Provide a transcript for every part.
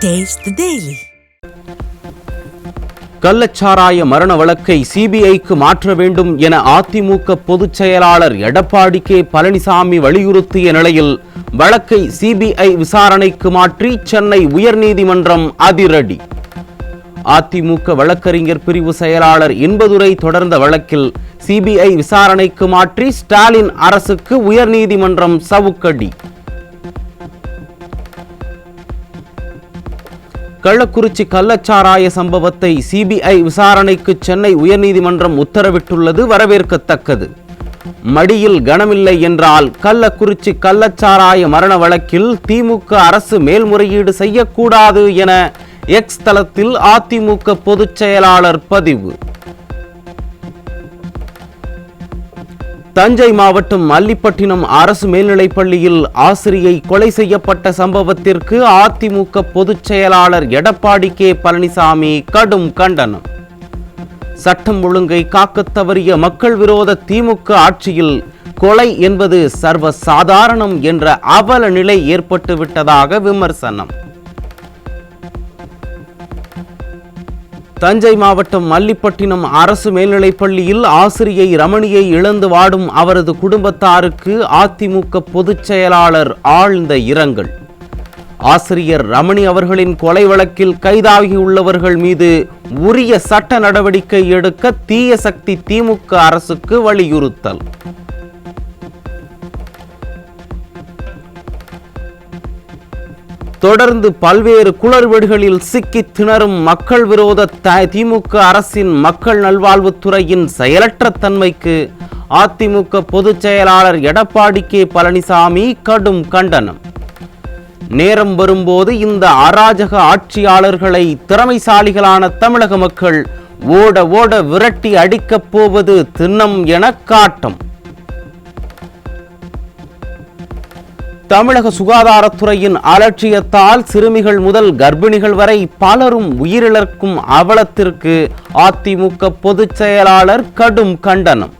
Taste the Daily. கள்ளச்சாராய மரண வழக்கை சிபிஐக்கு மாற்ற வேண்டும் என அதிமுக பொதுச் செயலாளர் எடப்பாடி கே பழனிசாமி வலியுறுத்திய நிலையில் வழக்கை சிபிஐ விசாரணைக்கு மாற்றி சென்னை உயர்நீதிமன்றம் அதிரடி. அதிமுக வழக்கறிஞர் பிரிவு செயலாளர் இன்பதுரை தொடர்ந்த வழக்கில் சிபிஐ விசாரணைக்கு மாற்றி ஸ்டாலின் அரசுக்கு உயர்நீதிமன்றம் சவுக்கடி. கள்ளக்குறிச்சி கள்ளச்சாராய சம்பவத்தை சிபிஐ விசாரணைக்கு சென்னை உயர்நீதிமன்றம் உத்தரவிட்டுள்ளது வரவேற்கத்தக்கது. மடியில் கனமில்லை என்றால் கள்ளக்குறிச்சி கள்ளச்சாராய மரண வழக்கில் திமுக அரசு மேல்முறையீடு செய்யக்கூடாது என எக்ஸ் தளத்தில் அதிமுக பொதுச் செயலாளர் பதிவு. தஞ்சை மாவட்டம் மல்லிப்பட்டினம் அரசு மேல்நிலைப்பள்ளியில் ஆசிரியை கொலை செய்யப்பட்ட சம்பவத்திற்கு அதிமுக பொதுச் செயலாளர் எடப்பாடி கே பழனிசாமி கடும் கண்டனம். சட்டம் ஒழுங்கை காக்கத் தவறிய மக்கள் விரோத திமுக ஆட்சியில் கொலை என்பது சர்வசாதாரணம் என்ற அவல நிலை ஏற்பட்டுவிட்டதாக விமர்சனம். தஞ்சை மாவட்டம் மல்லிப்பட்டினம் அரசு மேல்நிலைப்பள்ளியில் ஆசிரியை ரமணியை இழந்து வாடும் அவரது குடும்பத்தாருக்கு அதிமுக பொதுச் செயலாளர் ஆழ்ந்த இரங்கல். ஆசிரியர் ரமணி அவர்களின் கொலை வழக்கில் கைதாகியுள்ளவர்கள் மீது உரிய சட்ட நடவடிக்கை எடுக்க தீய சக்தி திமுக அரசுக்கு வலியுறுத்தல். தொடர்ந்து பல்வேறு குளறுபடிகளில் சிக்கி திணறும் மக்கள் விரோத திமுக அரசின் மக்கள் நல்வாழ்வுத்துறையின் செயலற்ற தன்மைக்கு அதிமுக பொதுச் செயலாளர் எடப்பாடி கே பழனிசாமி கடும் கண்டனம். நேரம் வரும்போது இந்த அராஜக ஆட்சியாளர்களை திறமைசாலிகளான தமிழக மக்கள் ஓட ஓட விரட்டி அடிக்கப் போவது திண்ணம் என காட்டம். தமிழக சுகாதாரத்துறையின் அலட்சியத்தால் சிறுமிகள் முதல் கர்ப்பிணிகள் வரை பலரும் உயிரிழக்கும் அவலத்திற்கு அதிமுக பொதுச் செயலாளர் கடும் கண்டனம்.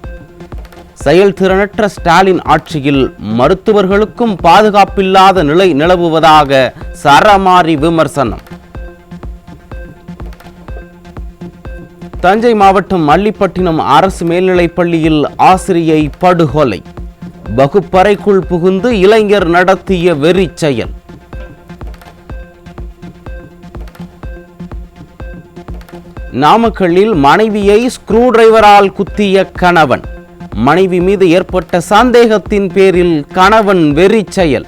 செயல்திறனற்ற ஸ்டாலின் ஆட்சியில் மருத்துவர்களுக்கும் பாதுகாப்பில்லாத நிலை நிலவுவதாக சரமாரி விமர்சனம். தஞ்சை மாவட்டம் மல்லிப்பட்டினம் அரசு மேல்நிலைப்பள்ளியில் ஆசிரியை படுகொலை. வகுப்பறைக்குள் புகுந்து இளைஞர் நடத்திய வெறி செயல். நாமக்கல்லில் மனைவியை ஸ்க்ரூ டிரைவரால் குத்திய கணவன். மனைவி மீது ஏற்பட்ட சந்தேகத்தின் பேரில் கணவன் வெறி செயல்.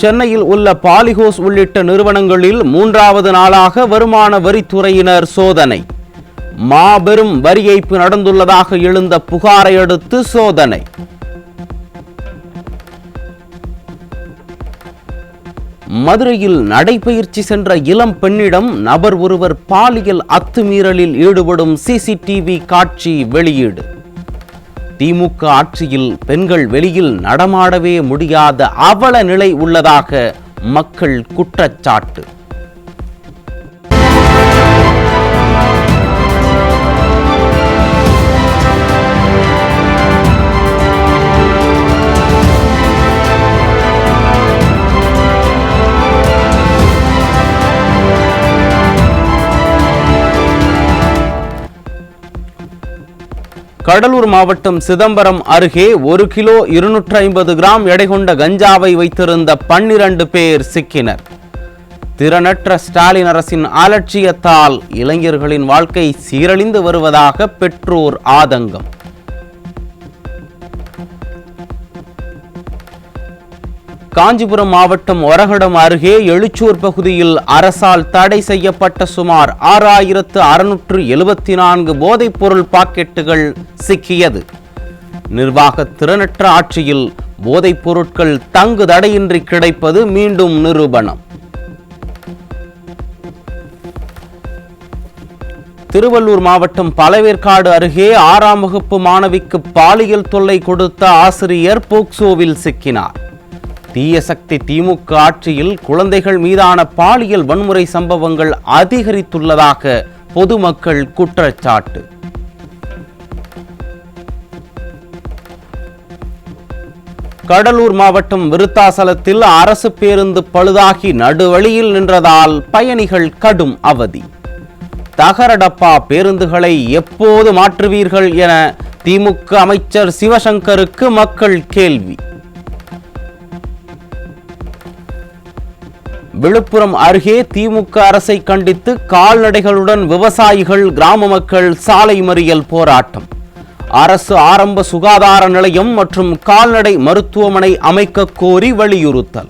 சென்னையில் உள்ள பாலிஹோஸ் உள்ளிட்ட நிறுவனங்களில் 3வது நாளாக வருமான வரித்துறையினர் சோதனை. மாபெரும் வரி ஏய்ப்பு நடந்துள்ளதாக எழுந்த புகாரை அடுத்து சோதனை. மதுரையில் நடைபயிற்சி சென்ற இளம் பெண்ணிடம் நபர் ஒருவர் பாலியல் அத்துமீறலில் ஈடுபடும் சிசிடிவி காட்சி வெளியீடு. திமுக ஆட்சியில் பெண்கள் வெளியில் நடமாடவே முடியாத அவல நிலை உள்ளதாக மக்கள் குற்றச்சாட்டு. கடலூர் மாவட்டம் சிதம்பரம் அருகே 1 கிலோ 250 கிராம் எடை கொண்ட கஞ்சாவை வைத்திருந்த 12 பேர் சிக்கினர். திறனற்ற ஸ்டாலின் அரசின் அலட்சியத்தால் இளைஞர்களின் வாழ்க்கை சீரழிந்து வருவதாக பெற்றோர் ஆதங்கம். காஞ்சிபுரம் மாவட்டம் ஒரகடம் அருகே எழுச்சூர் பகுதியில் அரசால் தடை செய்யப்பட்ட சுமார் 6674 போதைப் பொருள் பாக்கெட்டுகள் சிக்கியது. நிர்வாக திறனற்ற ஆட்சியில் போதைப் பொருட்கள் தங்கு தடையின்றி கிடைப்பது மீண்டும் நிரூபணம். திருவள்ளூர் மாவட்டம் பழவேற்காடு அருகே 6ஆம் வகுப்பு மாணவிக்கு பாலியல் தொல்லை கொடுத்த ஆசிரியர் போக்சோவில் சிக்கினார். தீய சக்தி திமுக ஆட்சியில் குழந்தைகள் மீதான பாலியல் வன்முறை சம்பவங்கள் அதிகரித்துள்ளதாக பொதுமக்கள் குற்றச்சாட்டு. கடலூர் மாவட்டம் விருத்தாசலத்தில் அரசு பேருந்து பழுதாகி நடுவழியில் நின்றதால் பயணிகள் கடும் அவதி. தகரடப்பா பேருந்துகளை எப்போது மாற்றுவீர்கள் என திமுக அமைச்சர் சிவசங்கருக்கு மக்கள் கேள்வி. விழுப்புரம் அருகே திமுக அரசை கண்டித்து கால்நடைகளுடன் விவசாயிகள் கிராம மக்கள் சாலை மறியல் போராட்டம். அரசு ஆரம்ப சுகாதார நிலையம் மற்றும் கால்நடை மருத்துவமனை அமைக்க கோரி வலியுறுத்தல்.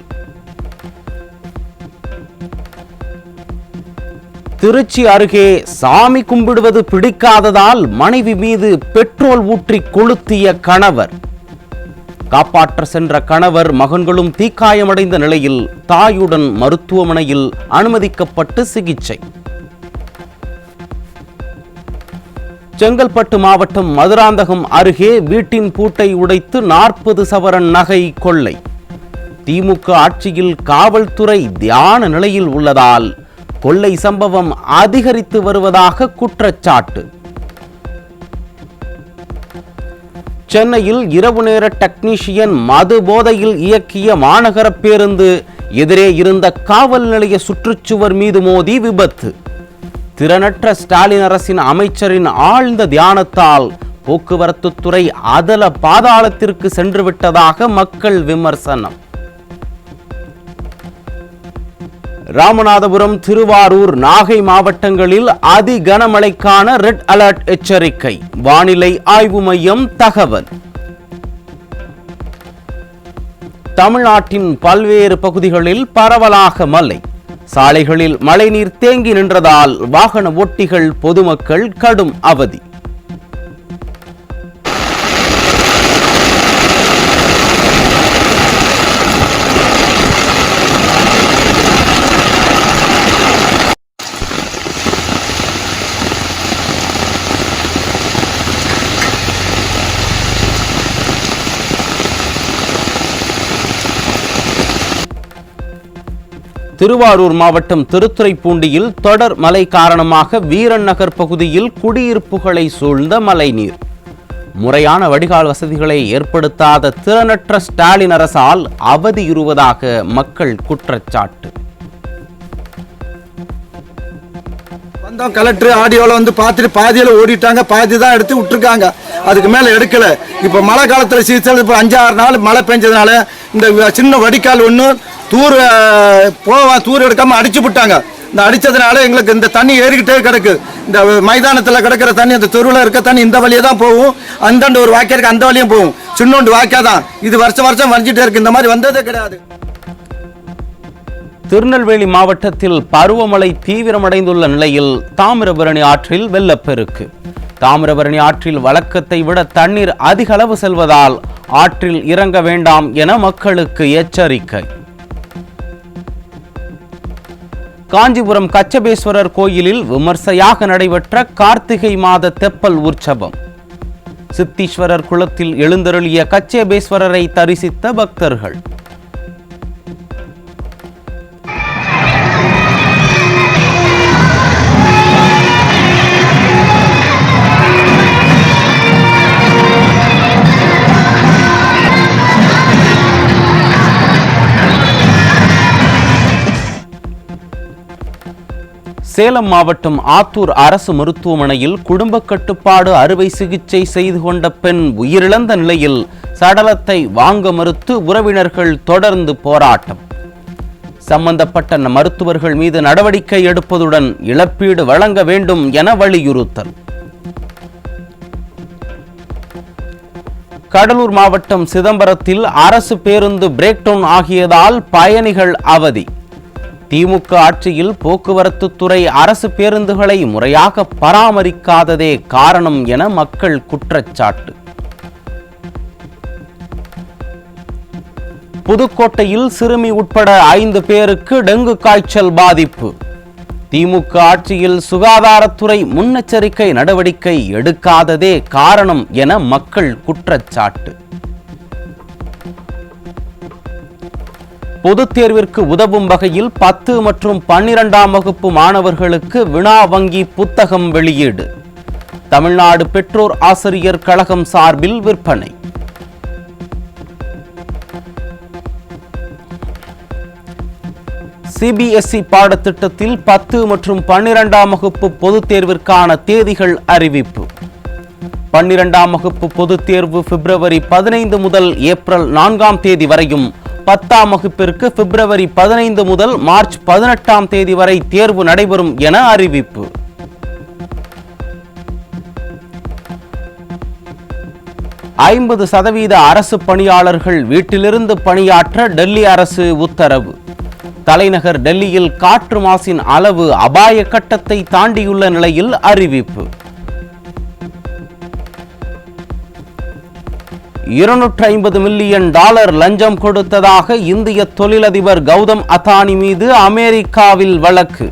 திருச்சி அருகே சாமி கும்பிடுவது பிடிக்காததால் மனைவி மீது பெட்ரோல் ஊற்றி கொளுத்திய கணவர். காப்பாற்ற சென்ற கணவர் மகன்களும் தீக்காயமடைந்த நிலையில் தாயுடன் மருத்துவமனையில் அனுமதிக்கப்பட்டு சிகிச்சை. செங்கல்பட்டு மாவட்டம் மதுராந்தகம் அருகே வீட்டின் பூட்டை உடைத்து 40 சவரன் நகை கொள்ளை. திமுக ஆட்சியில் காவல்துறை தியான நிலையில் உள்ளதால் கொள்ளை சம்பவம் அதிகரித்து வருவதாக குற்றச்சாட்டு. சென்னையில் இரவு நேர டெக்னீஷியன் மது போதையில் இயக்கிய மாநகர பேருந்து எதிரே இருந்த காவல் நிலைய சுற்றுச்சுவர் மீது மோதி விபத்து. திறனற்ற ஸ்டாலின் அரசின் அமைச்சரின் ஆழ்ந்த தியானத்தால் போக்குவரத்து துறை அதல பாதாளத்திற்கு சென்று விட்டதாக மக்கள் விமர்சனம். ராமநாதபுரம், திருவாரூர், நாகை மாவட்டங்களில் அதி கனமழைக்கான ரெட் அலர்ட் எச்சரிக்கை. வானிலை ஆய்வு மையம் தகவல். தமிழ்நாட்டின் பல்வேறு பகுதிகளில் பரவலாக மழை. சாலைகளில் மழைநீர் தேங்கி நின்றதால் வாகன ஓட்டிகள் பொதுமக்கள் கடும் அவதி. திருவாரூர் மாவட்டம் திருத்துறைப்பூண்டியில் தொடர் மழை காரணமாக வீரன் நகர் பகுதியில் குடியிருப்புகளை சூழ்ந்த மழைநீர். முறையான வடிகால் வசதிகளை ஏற்படுத்தாத திறனற்ற ஸ்டாலின் அரசால் அவதியுறுவதாக மக்கள் குற்றச்சாட்டு. வந்தோம், கலெக்டர் ஆடியோல வந்து பார்த்துட்டு பாதியில ஓடிட்டாங்க, பாதி தான் எடுத்து விட்டுருக்காங்க, அதுக்கு மேல எடுக்கல. இப்ப மழை காலத்துல சீசன் இப்ப 5-6 நாள் மழை பெஞ்சதுனால இந்த சின்ன வடிகால் ஒண்ணு தூர் எடுக்காம அடிச்சு விட்டாங்க. இந்த அடிச்சதுனால எங்களுக்கு இந்த தண்ணி ஏறிக்கிட்டே கிடக்கு. இந்த மைதானத்தில் கிடக்கிற தண்ணி, அந்த தெருவில் இருக்க தண்ணி இந்த வழியே தான் போகும். அந்தாண்டு ஒரு வாக்கியா இருக்கு, அந்த வழியும் போகும். சின்னோண்டு வாக்கியா தான் இது வருஷம் வந்துட்டே இருக்கு. இந்த மாதிரி வந்ததே கிடையாது. திருநெல்வேலி மாவட்டத்தில் பருவமழை தீவிரமடைந்துள்ள நிலையில் தாமிரபரணி ஆற்றில் வெள்ளப்பெருக்கு. தாமிரபரணி ஆற்றில் வழக்கத்தை விட தண்ணீர் அதிக அளவு செல்வதால் ஆற்றில் இறங்க வேண்டாம் என மக்களுக்கு எச்சரிக்கை. காஞ்சிபுரம் கச்சபேஸ்வரர் கோயிலில் விமர்சையாக நடைபெற்ற கார்த்திகை மாத தெப்பல் உற்சவம். சித்தீஸ்வரர் குளத்தில் எழுந்தருளிய கச்சபேஸ்வரரை தரிசித்த பக்தர்கள். சேலம் மாவட்டம் ஆத்தூர் அரசு மருத்துவமனையில் குடும்ப கட்டுப்பாடு அறுவை சிகிச்சை செய்து கொண்ட பெண் உயிரிழந்த நிலையில் சடலத்தை வாங்க மறுத்து உறவினர்கள் தொடர்ந்து போராட்டம். சம்பந்தப்பட்ட மருத்துவர்கள் மீது நடவடிக்கை எடுப்பதுடன் இழப்பீடு வழங்க வேண்டும் என வலியுறுத்தல். கடலூர் மாவட்டம் சிதம்பரத்தில் அரசு பேருந்து பிரேக் டவுன் ஆகியதால் பயணிகள் அவதி. திமுக ஆட்சியில் போக்குவரத்து துறை அரசு பேருந்துகளை முறையாக பராமரிக்காததே காரணம் என மக்கள் குற்றச்சாட்டு. புதுக்கோட்டையில் சிறுமி உட்பட 5 பேருக்கு டெங்கு காய்ச்சல் பாதிப்பு. திமுக ஆட்சியில் சுகாதாரத்துறை முன்னெச்சரிக்கை நடவடிக்கை எடுக்காததே காரணம் என மக்கள் குற்றச்சாட்டு. பொதுத் தேர்விற்கு உதவும் வகையில் 10 மற்றும் 12ஆம் வகுப்பு மாணவர்களுக்கு வினா வங்கி புத்தகம் வெளியீடு. தமிழ்நாடு பெற்றோர் ஆசிரியர் கழகம் சார்பில் விற்பனை. சிபிஎஸ்இ பாடத்திட்டத்தில் 10 மற்றும் 12ஆம் வகுப்பு பொதுத் தேர்விற்கான தேதிகள் அறிவிப்பு. 12ஆம் வகுப்பு பொதுத் தேர்வு பிப்ரவரி 15 முதல் ஏப்ரல் 4ஆம் தேதி வரையும், 10ஆம் வகுப்பிற்கு பிப்ரவரி 15 முதல் மார்ச் 18ஆம் தேதி வரை தேர்வு நடைபெறும் என அறிவிப்பு. %50 அரசு பணியாளர்கள் வீட்டிலிருந்து பணியாற்ற டெல்லி அரசு உத்தரவு. தலைநகர் டெல்லியில் காற்று மாசின் அளவு அபாய கட்டத்தை தாண்டியுள்ள நிலையில் அறிவிப்பு. $250 மில்லியன் லஞ்சம் கொடுத்ததாக இந்திய தொழிலதிபர் கௌதம் அதானி மீது அமெரிக்காவில் வழக்கு.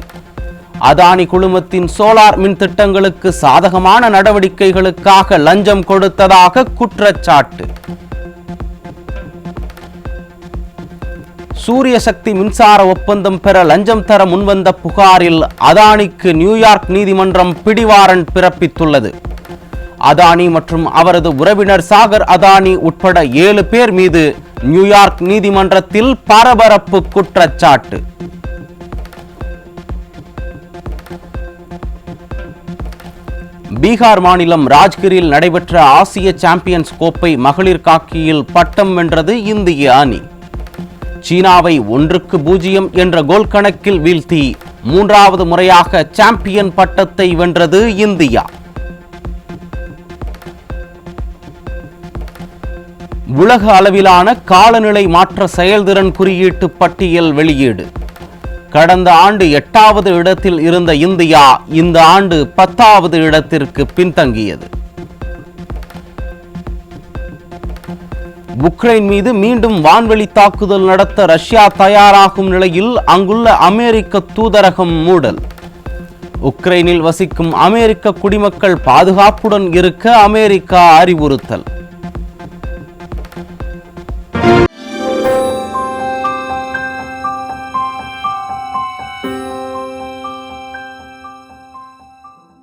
அதானி குழுமத்தின் சோலார் மின் திட்டங்களுக்கு சாதகமான நடவடிக்கைகளுக்காக லஞ்சம் கொடுத்ததாக குற்றச்சாட்டு. சூரிய சக்தி மின்சார ஒப்பந்தம் பெற லஞ்சம் தர முன்வந்த புகாரில் அதானிக்கு நியூயார்க் நீதிமன்றம் பிடிவாரண்ட் பிறப்பித்துள்ளது. அதானி மற்றும் அவரது உறவினர் சாகர் அதானி உட்பட 7 பேர் மீது நியூயார்க் நீதிமன்றத்தில் பரபரப்பு குற்றச்சாட்டு. பீகார் மாநிலம் ராஜ்கிரில் நடைபெற்ற ஆசிய சாம்பியன்ஸ் கோப்பை மகளிர் ஹாக்கியில் பட்டம் வென்றது இந்திய அணி. சீனாவை 1-0 என்ற கோல் கணக்கில் வீழ்த்தி 3வது முறையாக சாம்பியன் பட்டத்தை வென்றது இந்தியா. உலக அளவிலான காலநிலை மாற்ற செயல்திறன் குறியீட்டு பட்டியல் வெளியீடு. கடந்த ஆண்டு 8வது இடத்தில் இருந்த இந்தியா இந்த ஆண்டு 10வது இடத்திற்கு பின்தங்கியது. உக்ரைன் மீது மீண்டும் வான்வெளி தாக்குதல் நடத்த ரஷ்யா தயாராகும் நிலையில் அங்குள்ள அமெரிக்க தூதரகம் மூடல். உக்ரைனில் வசிக்கும் அமெரிக்க குடிமக்கள் பாதுகாப்புடன் இருக்க அமெரிக்கா அறிவுறுத்தல்.